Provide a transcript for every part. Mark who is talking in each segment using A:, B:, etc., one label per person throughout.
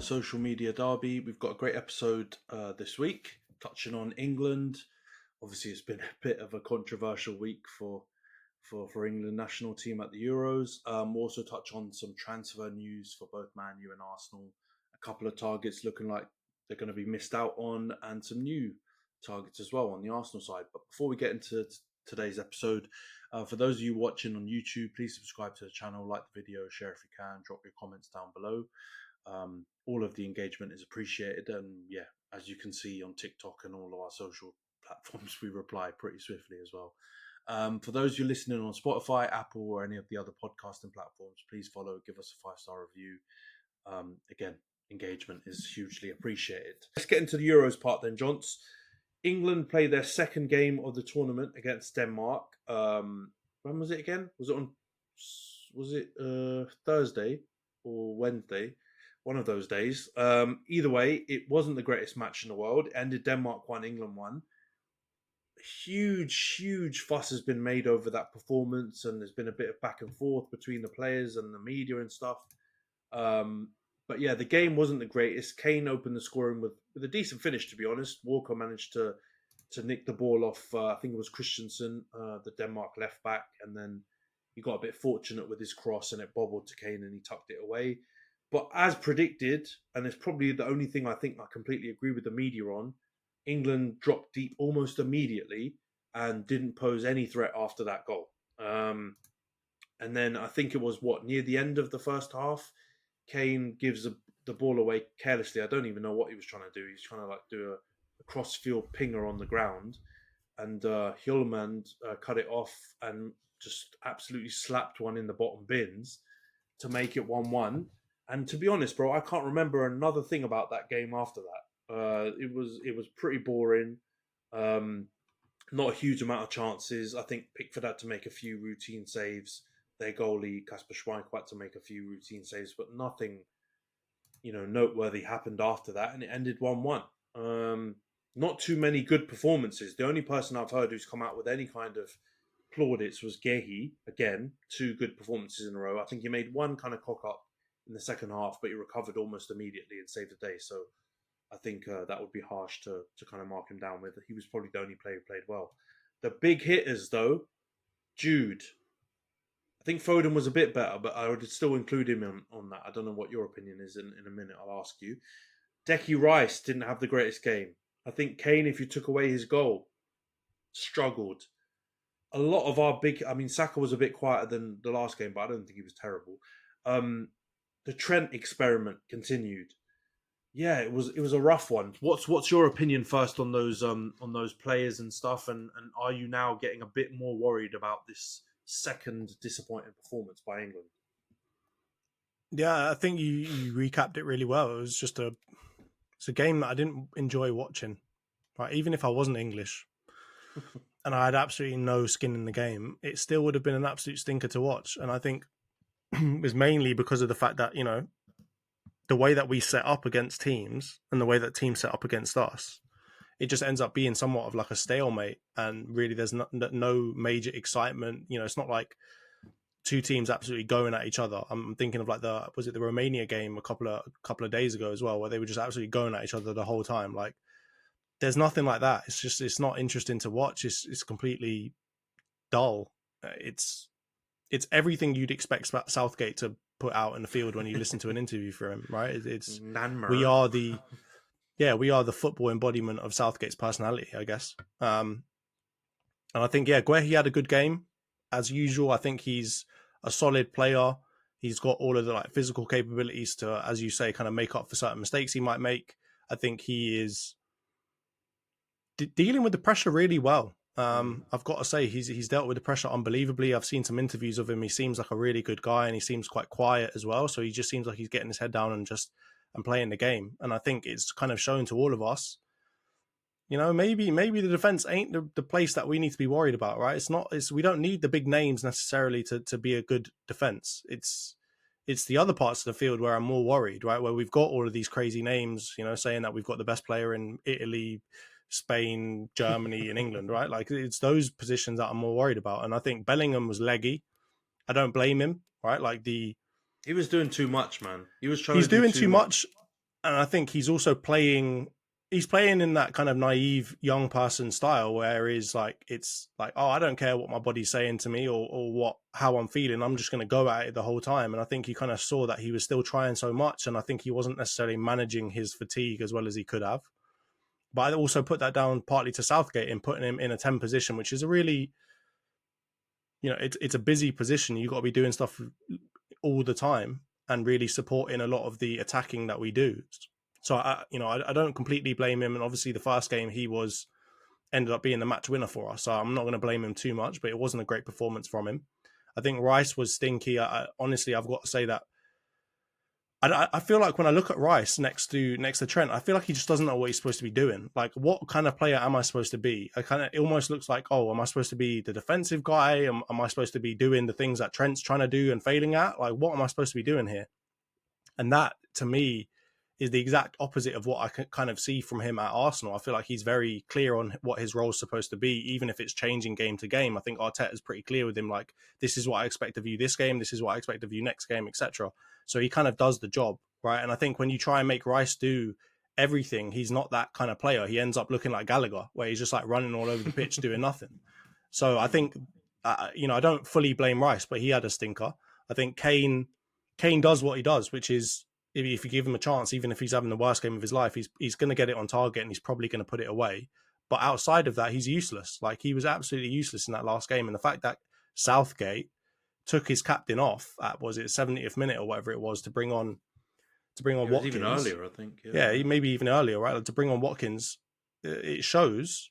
A: Social Media Derby. We've got a great episode this week, touching on England. Obviously, it's been a bit of a controversial week for England national team at the Euros. We'll also touch on some transfer news for both Man U and Arsenal. A couple of targets looking like they're going to be missed out on, and some new targets as well on the Arsenal side. But before we get into today's episode, for those of you watching on YouTube, please subscribe to the channel, like the video, share if you can, drop your comments down below. All of the engagement is appreciated, and yeah, as you can see on TikTok and all of our social platforms, we reply pretty swiftly as well. For those of you listening on Spotify, Apple, or any of the other podcasting platforms, please follow, give us a 5-star review. Again, engagement is hugely appreciated. Let's get into the Euros part then, Jonts. England play their second game of the tournament against Denmark. When was it again? Was it Thursday or Wednesday? One of those days. Either way, it wasn't the greatest match in the world. It ended Denmark 1, England 1. Huge fuss has been made over that performance, and there's been a bit of back and forth between the players and the media and stuff. But yeah, the game wasn't the greatest. Kane opened the scoring with a decent finish, to be honest. Walker managed to nick the ball off, I think it was Christensen, the Denmark left back, and then he got a bit fortunate with his cross and it bobbled to Kane and he tucked it away. But as predicted, and it's probably the only thing I think I completely agree with the media on, England dropped deep almost immediately and didn't pose any threat after that goal. And then I think it was, near the end of the first half, Kane gives the ball away carelessly. I don't even know what he was trying to do. He's trying to do a cross-field pinger on the ground. And Hjulmand cut it off and just absolutely slapped one in the bottom bins to make it 1-1. And to be honest, bro, I can't remember another thing about that game after that. It was pretty boring. Not a huge amount of chances. I think Pickford had to make a few routine saves. Their goalie, Kasper Schmeichel, had to make a few routine saves, but nothing, noteworthy happened after that, and it ended 1-1. Not too many good performances. The only person I've heard who's come out with any kind of plaudits was Gehi. Again, 2 good performances in a row. I think he made one kind of cock up in the second half, but he recovered almost immediately and saved the day. So I think that would be harsh to kind of mark him down with. He was probably the only player who played well. The big hitters, though, Jude. I think Foden was a bit better, but I would still include him on that. I don't know what your opinion is in a minute. I'll ask you. Declan Rice didn't have the greatest game. I think Kane, if you took away his goal, struggled. A lot of our Saka was a bit quieter than the last game, but I don't think he was terrible. The Trent experiment continued. Yeah, it was a rough one. What's your opinion first on those players and stuff? And are you now getting a bit more worried about this second disappointing performance by England?
B: Yeah, I think you recapped it really well. It's a game that I didn't enjoy watching. Right, even if I wasn't English and I had absolutely no skin in the game, it still would have been an absolute stinker to watch. And I think it was mainly because of the fact that, the way that we set up against teams and the way that teams set up against us, it just ends up being somewhat of like a stalemate. And really, there's no major excitement. It's not like two teams absolutely going at each other. I'm thinking of like the Romania game a couple of days ago as well, where they were just absolutely going at each other the whole time. Like, there's nothing like that. It's not interesting to watch. It's completely dull. It's everything you'd expect Southgate to put out in the field when you listen to an interview for him, right? We are the football embodiment of Southgate's personality, I guess. And I think, Guehi had a good game as usual. I think he's a solid player. He's got all of the physical capabilities to, as you say, kind of make up for certain mistakes he might make. I think he is dealing with the pressure really well. I've got to say, he's dealt with the pressure unbelievably. I've seen some interviews of him. He seems like a really good guy, and he seems quite quiet as well. So he just seems like he's getting his head down and playing the game. And I think it's kind of shown to all of us, maybe the defense ain't the place that we need to be worried about, right? We don't need the big names necessarily to be a good defense. It's the other parts of the field where I'm more worried, right? Where we've got all of these crazy names, saying that we've got the best player in Italy, Spain, Germany, and England, right? Like, it's those positions that I'm more worried about. And I think Bellingham was leggy. I don't blame him, right?
A: He was doing too much, man. He's
B: doing too much. and I think he's also playing. He's playing in that kind of naive young person style where he's like, it's like, oh, I don't care what my body's saying to me or how I'm feeling. I'm just going to go at it the whole time. And I think you kind of saw that he was still trying so much. And I think he wasn't necessarily managing his fatigue as well as he could have. But I also put that down partly to Southgate in putting him in a 10 position, which is a really, it's a busy position. You've got to be doing stuff all the time and really supporting a lot of the attacking that we do. So I don't completely blame him, and obviously the first game he ended up being the match winner for us. So I'm not going to blame him too much, but it wasn't a great performance from him. I think Rice was stinky. Honestly, I've got to say that I feel like when I look at Rice next to Trent, I feel like he just doesn't know what he's supposed to be doing. Like, what kind of player am I supposed to be? It almost looks like, oh, am I supposed to be the defensive guy? Am I supposed to be doing the things that Trent's trying to do and failing at? Like, what am I supposed to be doing here? And that, to me, is the exact opposite of what I can kind of see from him at Arsenal. I feel like he's very clear on what his role is supposed to be, even if it's changing game to game. I think Arteta's pretty clear with him, like, this is what I expect of you this game, this is what I expect of you next game, etc. So he kind of does the job, right? And I think when you try and make Rice do everything, he's not that kind of player. He ends up looking like Gallagher, where he's just like running all over the pitch doing nothing. So I think, I don't fully blame Rice, but he had a stinker. I think Kane does what he does, which is, if you give him a chance, even if he's having the worst game of his life, he's going to get it on target and he's probably going to put it away. But outside of that, he's useless. Like, he was absolutely useless in that last game. And the fact that Southgate took his captain off at, was it 70th minute or whatever it was, to bring on Watkins.
A: Even earlier, I think.
B: Yeah, maybe even earlier, right? Like, to bring on Watkins, it shows,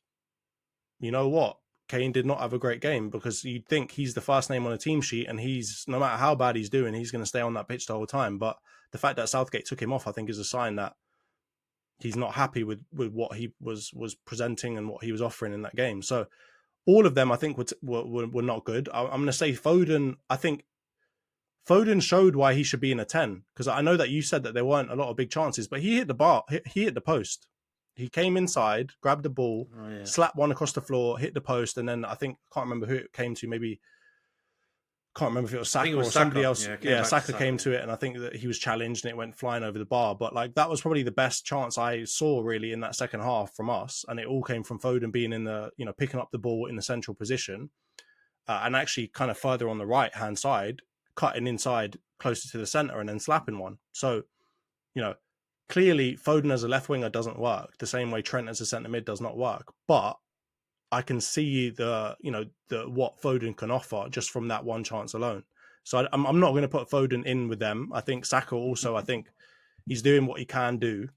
B: you know what? Kane did not have a great game, because you'd think he's the first name on a team sheet and he's, no matter how bad he's doing, he's going to stay on that pitch the whole time. But the fact that Southgate took him off, I think, is a sign that he's not happy with what he was presenting and what he was offering in that game. So all of them, I think, were not good. I'm going to say Foden. I think Foden showed why he should be in a 10, because I know that you said that there weren't a lot of big chances, but he hit the bar. He hit the post. He came inside, grabbed the ball, slapped one across the floor, hit the post, and then I can't remember who it came to. Maybe, can't remember if it was Saka or somebody else. Yeah, Saka came to it, and I think that he was challenged and it went flying over the bar. But like, that was probably the best chance I saw really in that second half from us, and it all came from Foden being in the, picking up the ball in the central position, and actually kind of further on the right hand side, cutting inside closer to the center and then slapping one. So, clearly Foden as a left winger doesn't work the same way Trent as a centre mid does not work. But I can see the what Foden can offer just from that one chance alone. So I'm not going to put Foden in with them. I think Saka also, I think he's doing what he can do.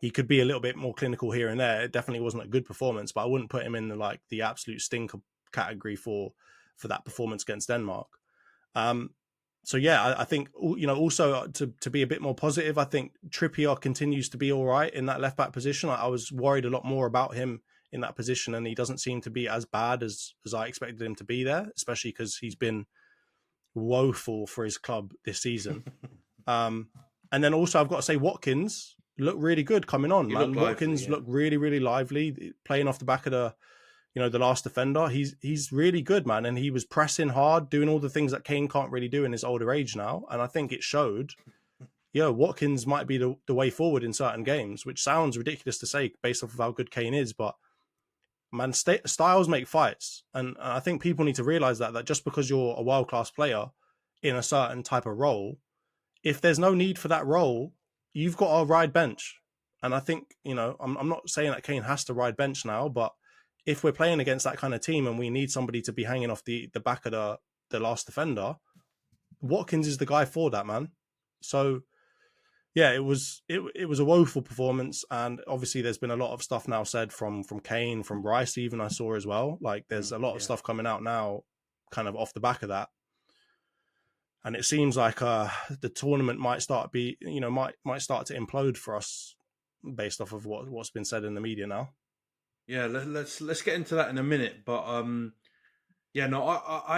B: He could be a little bit more clinical here and there. It definitely wasn't a good performance, but I wouldn't put him in the absolute stinker category for that performance against Denmark. So yeah, I think, also to be a bit more positive, I think Trippier continues to be all right in that left back position. I was worried a lot more about him in that position, and he doesn't seem to be as bad as I expected him to be there, especially because he's been woeful for his club this season. And then also I've got to say, Watkins looked really good coming on, man. Watkins looked really, really lively, playing off the back of the last defender. He's really good, man. And he was pressing hard, doing all the things that Kane can't really do in his older age now. And I think it showed, Watkins might be the way forward in certain games, which sounds ridiculous to say based off of how good Kane is. But, man, styles make fights. And I think people need to realize that just because you're a world-class player in a certain type of role, if there's no need for that role, you've got to ride bench. And I think, I'm not saying that Kane has to ride bench now, but if we're playing against that kind of team and we need somebody to be hanging off the back of the last defender, Watkins is the guy for that, man. So yeah, it was a woeful performance, and obviously there's been a lot of stuff now said from Kane, from Rice even, I saw as well. Like, there's a lot of stuff coming out now kind of off the back of that. And it seems like the tournament might start to implode for us based off of what's been said in the media now.
A: Yeah, let's get into that in a minute. But I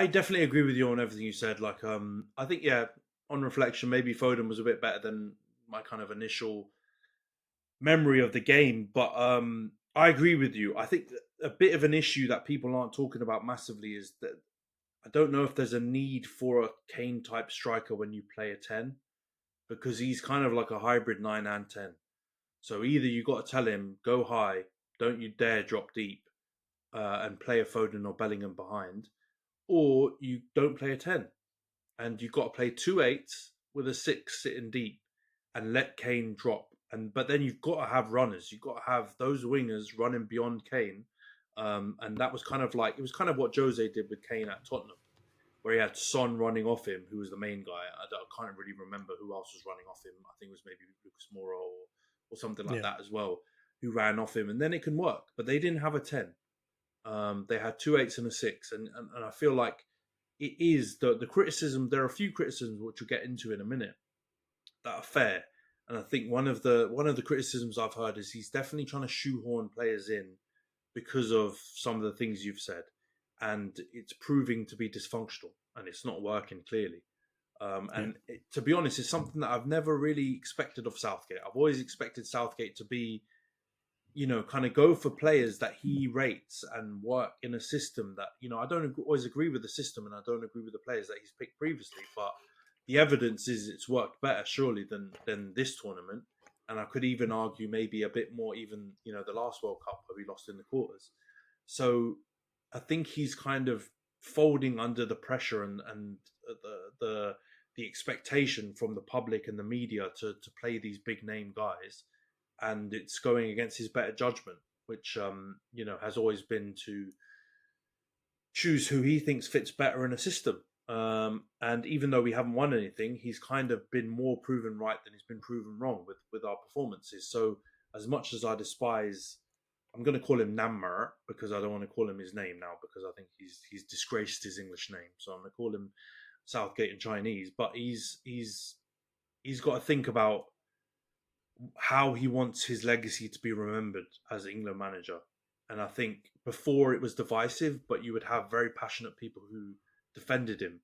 A: definitely agree with you on everything you said. Like, I think, on reflection, maybe Foden was a bit better than my kind of initial memory of the game. But I agree with you. I think a bit of an issue that people aren't talking about massively is that I don't know if there's a need for a Kane type striker when you play a 10. because he's kind of like a hybrid 9 and 10. So either you got to tell him, go high, don't you dare drop deep, and play a Foden or Bellingham behind, or you don't play a 10. And you've got to play 2 8s with a 6 sitting deep and let Kane drop. But then you've got to have runners. You've got to have those wingers running beyond Kane. And that was kind of like, it was kind of what Jose did with Kane at Tottenham, where he had Son running off him, who was the main guy. I can't really remember who else was running off him. I think it was maybe Lucas Moura or something like that as well, who ran off him. And then it can work. But they didn't have a 10. They had 2 8s and a 6. And I feel like it is the criticism. There are a few criticisms which we'll get into in a minute that are fair. And I think one of the criticisms I've heard is he's definitely trying to shoehorn players in because of some of the things you've said. And it's proving to be dysfunctional and it's not working clearly. To be honest, it's something that I've never really expected of Southgate. I've always expected Southgate to be, kind of go for players that he rates and work in a system that, I don't always agree with the system and I don't agree with the players that he's picked previously, but the evidence is it's worked better surely than this tournament. And I could even argue maybe a bit more even, the last World Cup where we lost in the quarters. So I think he's kind of folding under the pressure and the expectation from the public and the media to play these big name guys. And it's going against his better judgment, which has always been to choose who he thinks fits better in a system. And even though we haven't won anything, he's kind of been more proven right than he's been proven wrong with our performances. So as much as I despise, I'm going to call him Nammer because I don't want to call him his name now because I think he's disgraced his English name. So I'm going to call him Southgate in Chinese. But he's got to think about how he wants his legacy to be remembered as England manager. And I think before it was divisive, but you would have very passionate people who defended him.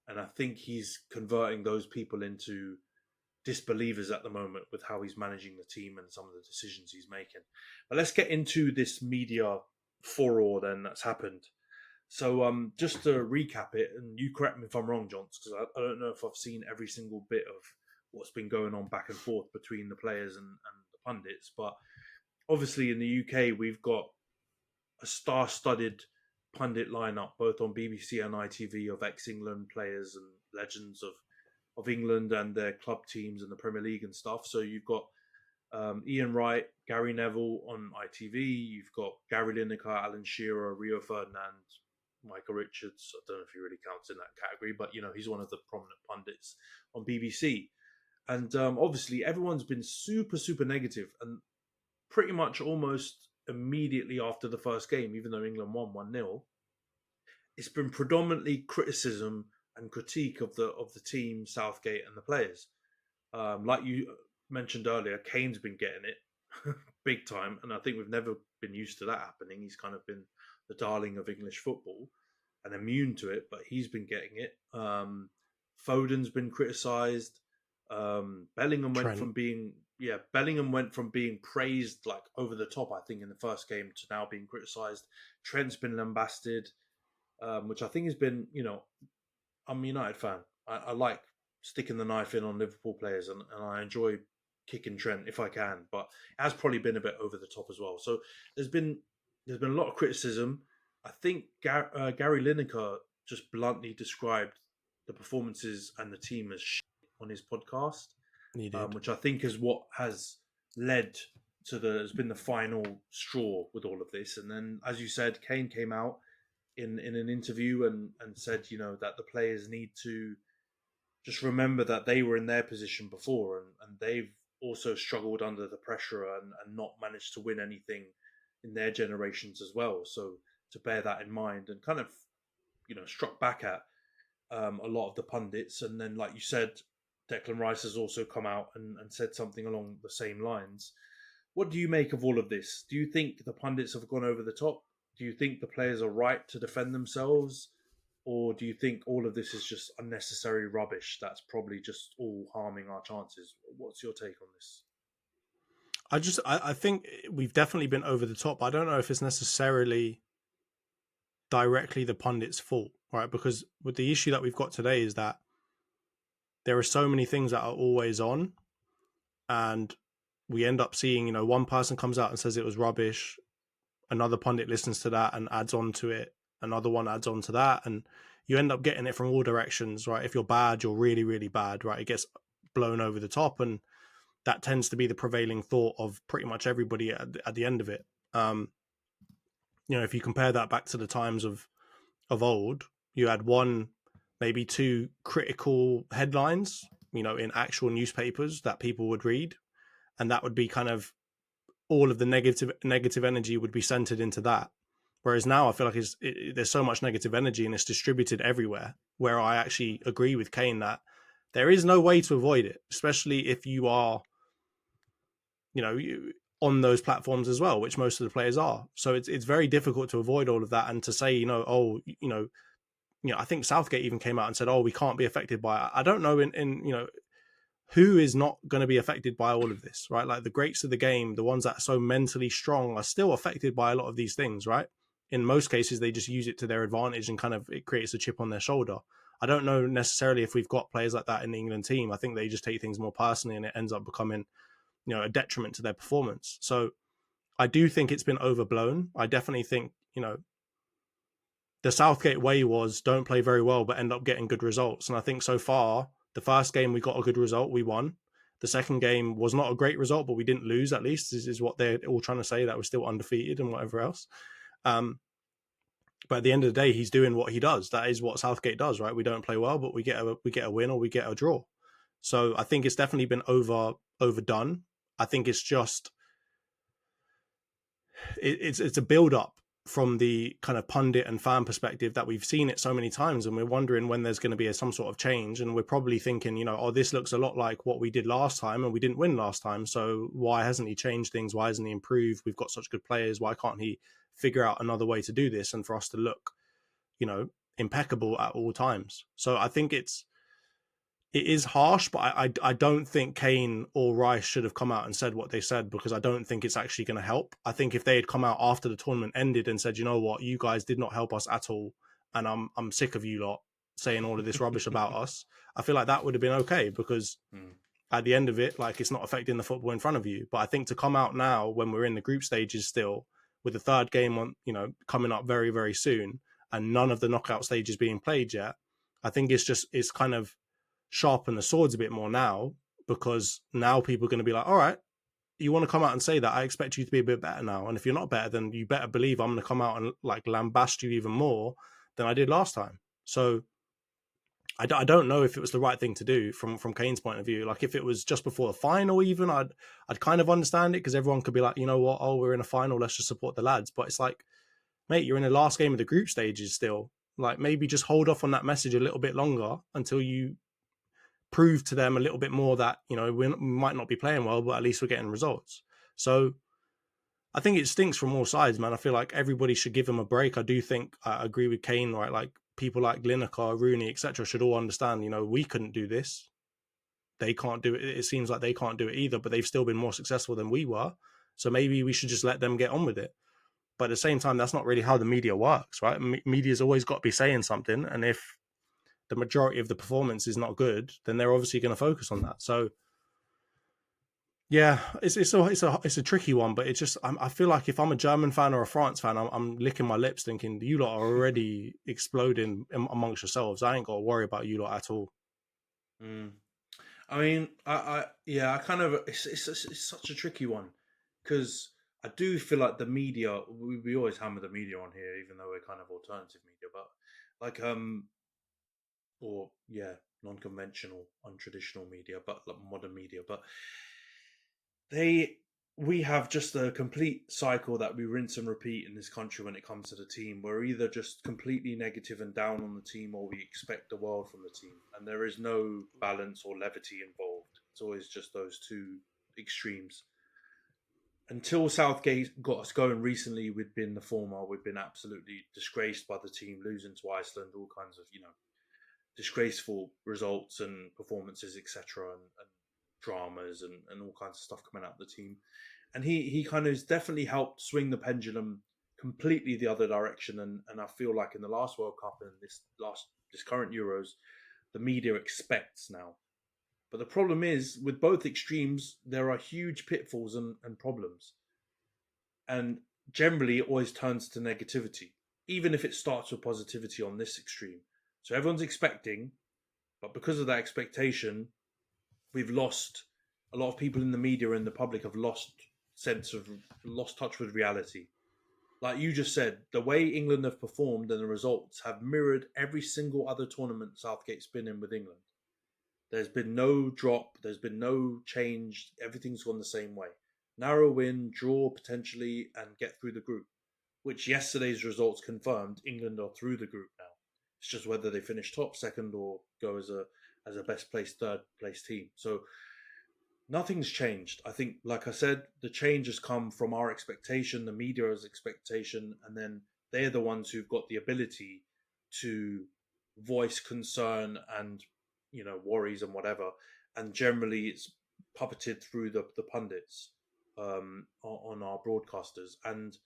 A: And I think he's converting those people into disbelievers at the moment with how he's managing the team and some of the decisions he's making. But let's get into this media furore then that's happened. So just to recap it, and you correct me if I'm wrong, John, because I don't know if I've seen every single bit of what's been going on back and forth between the players and the pundits. But obviously in the UK, we've got a star-studded pundit lineup, both on BBC and ITV, of ex-England players and legends of England and their club teams and the Premier League and stuff. So you've got Ian Wright, Gary Neville on ITV. You've got Gary Lineker, Alan Shearer, Rio Ferdinand, Michael Richards. I don't know if he really counts in that category, but he's one of the prominent pundits on BBC. And obviously, everyone's been super, super negative, and pretty much almost immediately after the first game, even though England won 1-0, it's been predominantly criticism and critique of the team, Southgate, and the players. Like you mentioned earlier, Kane's been getting it big time, and I think we've never been used to that happening. He's kind of been the darling of English football and immune to it, but he's been getting it. Foden's been criticised. Bellingham went from being praised like over the top, I think, in the first game to now being criticised. Trent's been lambasted, which I think has been, I'm a United fan. I like sticking the knife in on Liverpool players, and I enjoy kicking Trent if I can, but it has probably been a bit over the top as well. So there's been a lot of criticism. I think Gary Lineker just bluntly described the performances and the team as shit on his podcast, which I think is what has led to has been the final straw with all of this. And then, as you said, Kane came out in an interview and said, that the players need to just remember that they were in their position before and they've also struggled under the pressure and not managed to win anything in their generations as well. So to bear that in mind, and kind of, struck back at a lot of the pundits. And then, like you said, Declan Rice has also come out and said something along the same lines. What do you make of all of this? Do you think the pundits have gone over the top? Do you think the players are right to defend themselves? Or do you think all of this is just unnecessary rubbish that's probably just all harming our chances? What's your take on this?
B: I think we've definitely been over the top. I don't know if it's necessarily directly the pundits' fault, right? Because with the issue that we've got today is that there are so many things that are always on, and we end up seeing, you know, one person comes out and says it was rubbish, another pundit listens to that and adds on to it, another one adds on to that, and you end up getting it from all directions, right? If you're bad, you're really, really bad, right? It gets blown over the top, and that tends to be the prevailing thought of pretty much everybody at the end of it. You know, if you compare that back to the times of old, you had one, maybe two critical headlines, you know, in actual newspapers that people would read, and that would be kind of all of the negative energy would be centered into that. Whereas now I feel like there's so much negative energy and it's distributed everywhere, where I actually agree with Kane that there is no way to avoid it, especially if you are, you know, on those platforms as well, which most of the players are. So it's very difficult to avoid all of that, and to say, you know, oh, you know, I think Southgate even came out and said, oh, we can't be affected by it. I don't know in you know, who is not going to be affected by all of this, right? Like the greats of the game, the ones that are so mentally strong, are still affected by a lot of these things, right? In most cases, they just use it to their advantage and kind of it creates a chip on their shoulder. I don't know necessarily if we've got players like that in the England team. I think they just take things more personally, and it ends up becoming, you know, a detriment to their performance. So I do think it's been overblown. I definitely think, you know, the Southgate way was don't play very well, but end up getting good results. And I think so far, the first game we got a good result, we won. The second game was not a great result, but we didn't lose, at least. This is what they're all trying to say, that we're still undefeated and whatever else. But at the end of the day, he's doing what he does. That is what Southgate does, right? We don't play well, but we get a win or we get a draw. So I think it's definitely been overdone. I think it's just it's a build up from the kind of pundit and fan perspective that we've seen it so many times, and we're wondering when there's going to be some sort of change. And we're probably thinking, you know, oh, this looks a lot like what we did last time and we didn't win last time. So why hasn't he changed things? Why hasn't he improved? We've got such good players. Why can't he figure out another way to do this and for us to look, you know, impeccable at all times? So I think it is harsh, but I don't think Kane or Rice should have come out and said what they said, because I don't think it's actually going to help. I think if they had come out after the tournament ended and said, you know what, you guys did not help us at all, and I'm sick of you lot saying all of this rubbish about us, I feel like that would have been okay, because at the end of it, like, it's not affecting the football in front of you. But I think to come out now when we're in the group stages still, with the third game on, you know, coming up very, very soon, and none of the knockout stages being played yet, I think it's kind of sharpen the swords a bit more now, because now people are going to be like, all right, you want to come out and say that, I expect you to be a bit better now. And if you're not better, then you better believe I'm going to come out and like lambast you even more than I did last time. So I don't know if it was the right thing to do from Kane's point of view. Like if it was just before the final, even I'd kind of understand it, because everyone could be like, you know what, oh, we're in a final, let's just support the lads. But it's like, mate, you're in the last game of the group stages still. Like maybe just hold off on that message a little bit longer until you prove to them a little bit more that, you know, we might not be playing well, but at least we're getting results. So I think it stinks from all sides, man. I feel like everybody should give him a break. I do think I agree with Kane, right? Like people like Lineker, Rooney, etc. should all understand, you know, we couldn't do this. They can't do it. It seems like they can't do it either, but they've still been more successful than we were. So maybe we should just let them get on with it. But at the same time, that's not really how the media works, right? Media's always got to be saying something. And if the majority of the performance is not good, then they're obviously going to focus on that. So yeah, it's a tricky one, but it's just I feel like if I'm a German fan or a France fan, I'm licking my lips thinking you lot are already exploding amongst yourselves. I ain't got to worry about you lot at all.
A: I mean, I kind of it's such a tricky one, because I do feel like the media, we always hammer the media on here, even though we're kind of alternative media, but like or yeah, non-conventional, untraditional media, but like modern media. But we have just a complete cycle that we rinse and repeat in this country when it comes to the team. We're either just completely negative and down on the team, or we expect the world from the team, and there is no balance or levity involved. It's always just those two extremes. Until Southgate got us going recently, we'd been the former. We'd been absolutely disgraced by the team, losing to Iceland, all kinds of, disgraceful results and performances, etc., and dramas and all kinds of stuff coming out of the team. And he kind of has definitely helped swing the pendulum completely the other direction. And I feel like in the last World Cup and this current Euros, the media expects now. But the problem is, with both extremes, there are huge pitfalls and problems. And generally, it always turns to negativity, even if it starts with positivity on this extreme. So everyone's expecting, but because of that expectation, we've lost a lot of people in the media and the public have lost touch with reality. Like you just said, the way England have performed and the results have mirrored every single other tournament Southgate's been in with England. There's been no drop, there's been no change, everything's gone the same way. Narrow win, draw potentially, and get through the group, which yesterday's results confirmed England are through the group now. It's just whether they finish top, second, or go as a best placed third place team. So nothing's changed. I think, like I said, the change has come from our expectation, the media's expectation, and then they're the ones who've got the ability to voice concern and worries and whatever. And generally, it's puppeted through the pundits on our broadcasters. And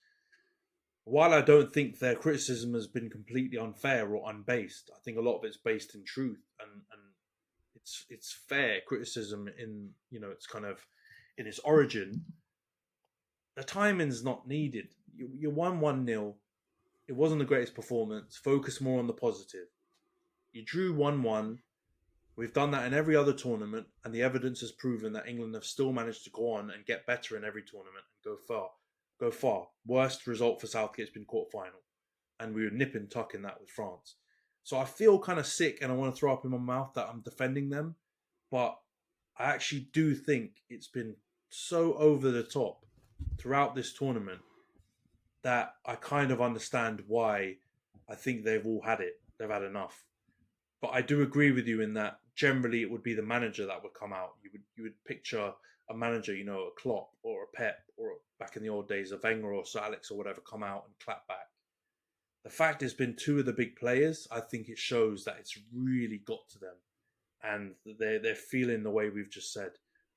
A: while I don't think their criticism has been completely unfair or unbased, I think a lot of it's based in truth and it's fair criticism in it's kind of in its origin. The timing's not needed. You won 1-0. It wasn't the greatest performance. Focus more on the positive. You drew 1-1. We've done that in every other tournament, and the evidence has proven that England have still managed to go on and get better in every tournament and go far. Go far. Worst result for Southgate's been quarter-final, and we were nip and tuck in that with France. So I feel kind of sick, and I want to throw up in my mouth that I'm defending them, but I actually do think it's been so over the top throughout this tournament that I kind of understand why I think they've all had it. They've had enough. But I do agree with you in that generally it would be the manager that would come out. You would picture a manager, a Klopp or a Pep or back in the old days a Wenger or Sir Alex or whatever come out and clap back. The fact it's been two of the big players, I think it shows that it's really got to them, and they're feeling the way we've just said.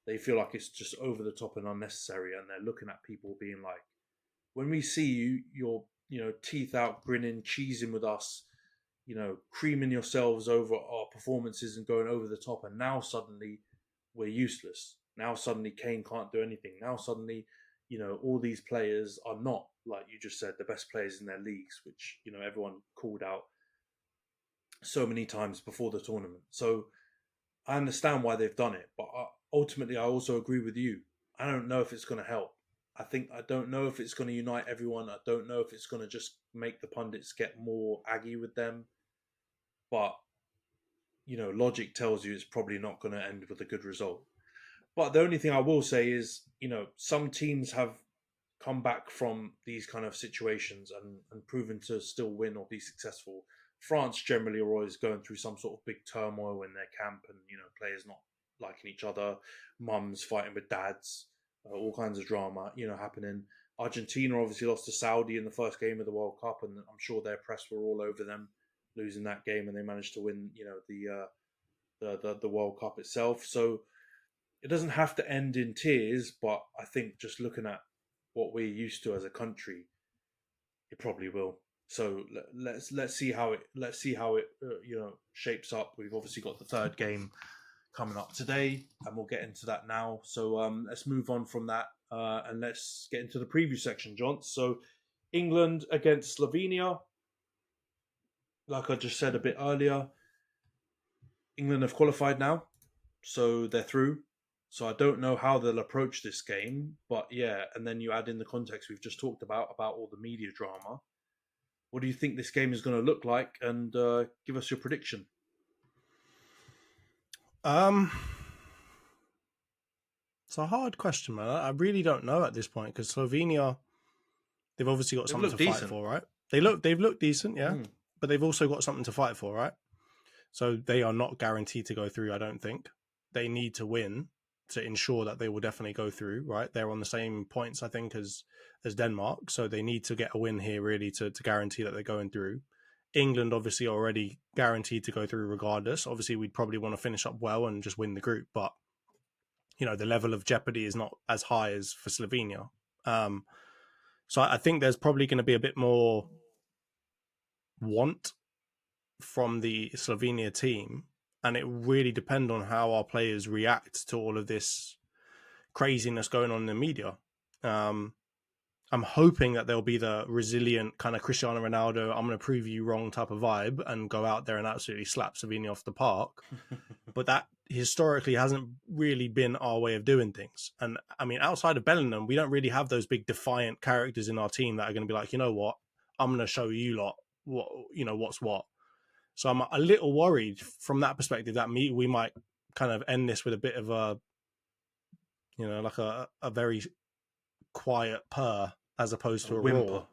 A: They feel like it's just over the top and unnecessary, and they're looking at people being like, when we see you're teeth out, grinning, cheesing with us, creaming yourselves over our performances and going over the top, and now suddenly we're useless. Now suddenly Kane can't do anything. Now suddenly, all these players are not, like you just said, the best players in their leagues, which, everyone called out so many times before the tournament. So I understand why they've done it, but ultimately I also agree with you. I don't know if it's going to help. I don't know if it's going to unite everyone. I don't know if it's going to just make the pundits get more aggy with them. But, logic tells you it's probably not going to end with a good result. But the only thing I will say is, some teams have come back from these kind of situations and proven to still win or be successful. France generally are always going through some sort of big turmoil in their camp and, players not liking each other, mums fighting with dads, all kinds of drama, happening. Argentina obviously lost to Saudi in the first game of the World Cup, and I'm sure their press were all over them losing that game, and they managed to win, the World Cup itself. So it doesn't have to end in tears, but I think just looking at what we're used to as a country, it probably will. So let's see how it shapes up. We've obviously got the third game coming up today, and we'll get into that now. So let's move on from that and let's get into the preview section, John. So England against Slovenia. Like I just said a bit earlier, England have qualified now, so they're through. So I don't know how they'll approach this game, but yeah, and then you add in the context we've just talked about all the media drama. What do you think this game is going to look like? And give us your prediction.
B: It's a hard question, man. I really don't know at this point because Slovenia, they've obviously got something to fight for, right? They've looked decent, yeah, but they've also got something to fight for, right? So they are not guaranteed to go through. I don't think they need to win to ensure that they will definitely go through, right? They're on the same points, I think, as Denmark, so they need to get a win here really to guarantee that they're going through. England obviously already guaranteed to go through regardless. Obviously, we'd probably want to finish up well and just win the group, but the level of jeopardy is not as high as for Slovenia. So I think there's probably going to be a bit more want from the Slovenia team, and it really depends on how our players react to all of this craziness going on in the media. I'm hoping that there'll be the resilient kind of Cristiano Ronaldo, I'm going to prove you wrong type of vibe and go out there and absolutely slap Slovenia off the park. But that historically hasn't really been our way of doing things. And I mean, outside of Bellingham, we don't really have those big defiant characters in our team that are going to be like, you know what, I'm going to show you lot what, what's what. So I'm a little worried from that perspective that we might kind of end this with a bit of a, like a very quiet purr as opposed to a
A: whimper.
B: roar.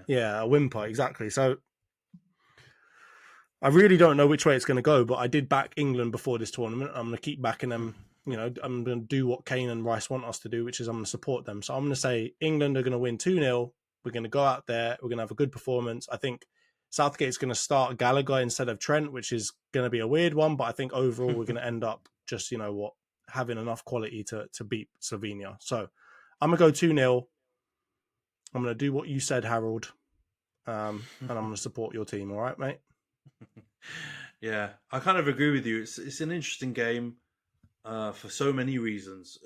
A: Yeah,
B: a whimper, exactly. So I really don't know which way it's going to go, but I did back England before this tournament. I'm going to keep backing them. I'm going to do what Kane and Rice want us to do, which is I'm going to support them. So I'm going to say England are going to win 2-0. We're going to go out there. We're going to have a good performance. I think Southgate's going to start Gallagher instead of Trent, which is going to be a weird one, but I think overall we're going to end up just, having enough quality to beat Slovenia. So I'm going to go 2-0. I'm going to do what you said, Harold, and I'm going to support your team. All right, mate?
A: Yeah, I kind of agree with you. It's an interesting game for so many reasons,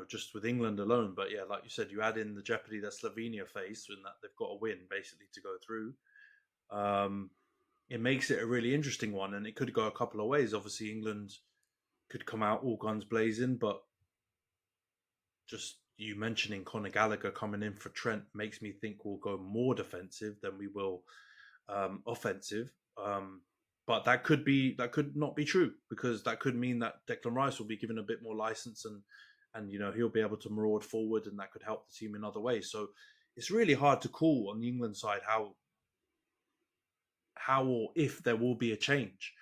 A: just with England alone. But yeah, like you said, you add in the jeopardy that Slovenia face and that they've got to win basically to go through. It makes it a really interesting one, and it could go a couple of ways. Obviously, England could come out all guns blazing, but just you mentioning Conor Gallagher coming in for Trent makes me think we'll go more defensive than we will offensive. But that could not be true, because that could mean that Declan Rice will be given a bit more license and he'll be able to maraud forward, and that could help the team in other ways. So it's really hard to call on the England side how or if there will be a change.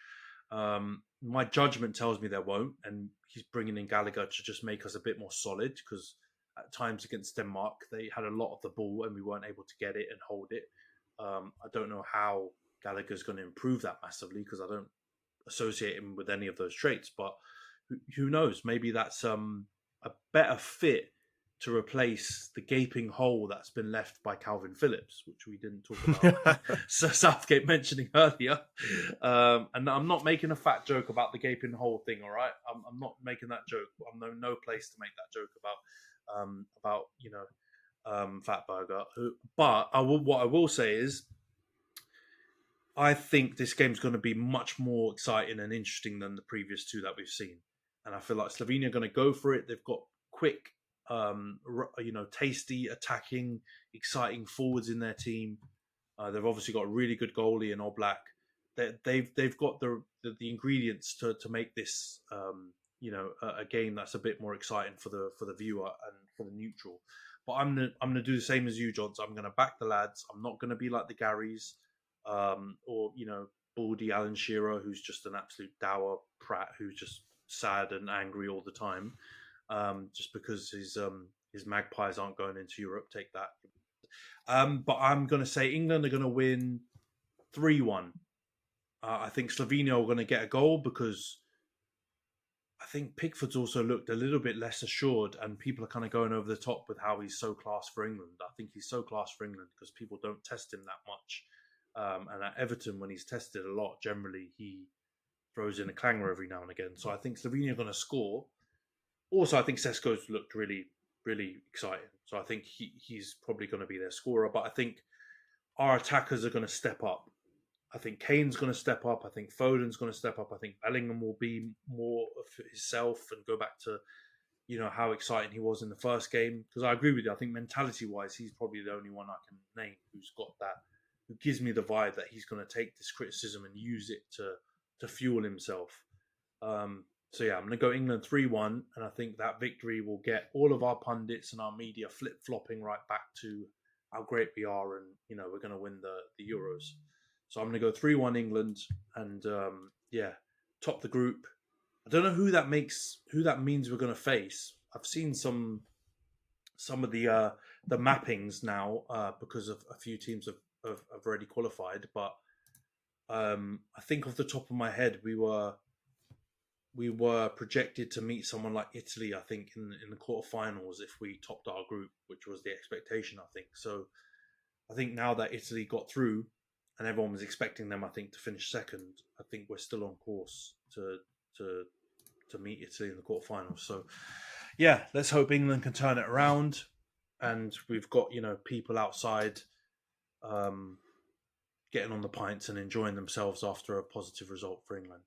A: My judgment tells me there won't, and he's bringing in Gallagher to just make us a bit more solid, because at times against Denmark they had a lot of the ball and we weren't able to get it and hold it. I don't know how Gallagher's going to improve that massively, because I don't associate him with any of those traits, but who knows? Maybe that's a better fit to replace the gaping hole that's been left by Calvin Phillips, which we didn't talk about. So Southgate mentioning earlier. And I'm not making a fat joke about the gaping hole thing, all right? I'm not making that joke. I'm no place to make that joke about Fatburger. But what I will say is, I think this game's going to be much more exciting and interesting than the previous two that we've seen. And I feel like Slovenia are going to go for it. They've got quick, tasty, attacking, exciting forwards in their team. They've obviously got a really good goalie in Oblak. They've got the ingredients to make this a game that's a bit more exciting for the viewer and for the neutral. But I'm gonna do the same as you, John. So I'm gonna back the lads. I'm not gonna be like the Garys, or Baldy Alan Shearer, who's just an absolute dour prat who's just sad and angry all the time, just because his Magpies aren't going into Europe. Take that. But I'm going to say England are going to win 3-1. I think Slovenia are going to get a goal, because I think Pickford's also looked a little bit less assured, and people are kind of going over the top with how he's so class for England. I think he's so class for England because people don't test him that much. And at Everton, when he's tested a lot, generally he throws in a clanger every now and again. So I think Slovenia are going to score. Also, I think Sesko's looked really, really exciting. So I think he's probably going to be their scorer. But I think our attackers are going to step up. I think Kane's going to step up. I think Foden's going to step up. I think Bellingham will be more of himself and go back to, how exciting he was in the first game. Because I agree with you. I think mentality-wise, he's probably the only one I can name who's got that, who gives me the vibe that he's going to take this criticism and use it to fuel himself. So yeah, I'm going to go England 3-1, and I think that victory will get all of our pundits and our media flip-flopping right back to how great we are, and we're going to win the Euros. So I'm going to go 3-1 England, and top the group. I don't know who that means we're going to face. I've seen some of the mappings now, because of a few teams have already qualified, but I think off the top of my head we were projected to meet someone like Italy, I think, in the quarterfinals if we topped our group, which was the expectation, I think. So I think now that Italy got through and everyone was expecting them, I think, to finish second, I think we're still on course to to meet Italy in the quarterfinals. So yeah, let's hope England can turn it around, and we've got people outside getting on the pints and enjoying themselves after a positive result for England.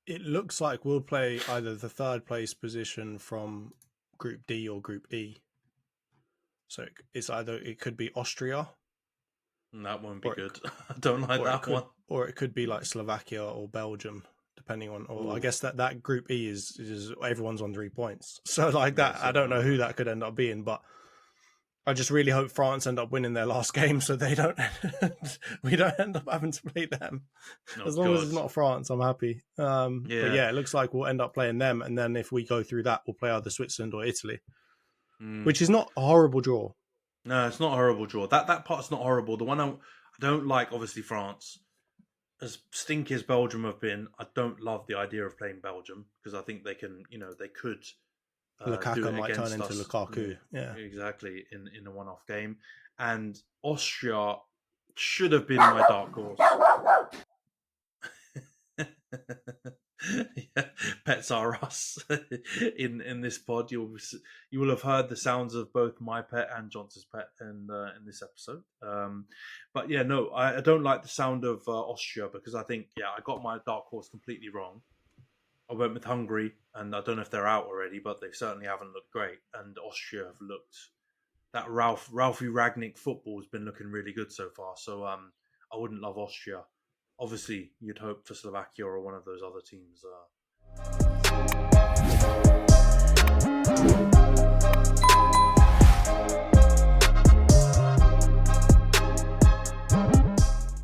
B: It looks like we'll play either the third place position from Group D or Group E. So it could be Austria.
A: And that won't be good. I don't like that one.
B: Or it could be like Slovakia or Belgium, depending on. Or I guess that Group E is everyone's on 3 points. So like that, I don't know who that could end up being, but I just really hope France end up winning their last game, so they don't. We don't end up having to play them. As long as it's not France, I'm happy. But yeah, it looks like we'll end up playing them, and then if we go through that, we'll play either Switzerland or Italy, which is not a horrible draw.
A: No, it's not a horrible draw. That part's not horrible. The one I don't like, obviously, France. As stinky as Belgium have been, I don't love the idea of playing Belgium because I think they can, they could.
B: Lukaku might turn into Lukaku. Yeah,
A: exactly. In a one-off game, and Austria should have been my dark horse. Yeah, pets are us. in this pod, you will have heard the sounds of both my pet and Johnson's pet in this episode. But yeah, no, I don't like the sound of Austria because I think I got my dark horse completely wrong. I went with Hungary, and I don't know if they're out already, but they certainly haven't looked great. And Austria have looked. That Ralphie Ragnick football has been looking really good so far. So I wouldn't love Austria. Obviously, you'd hope for Slovakia or one of those other teams.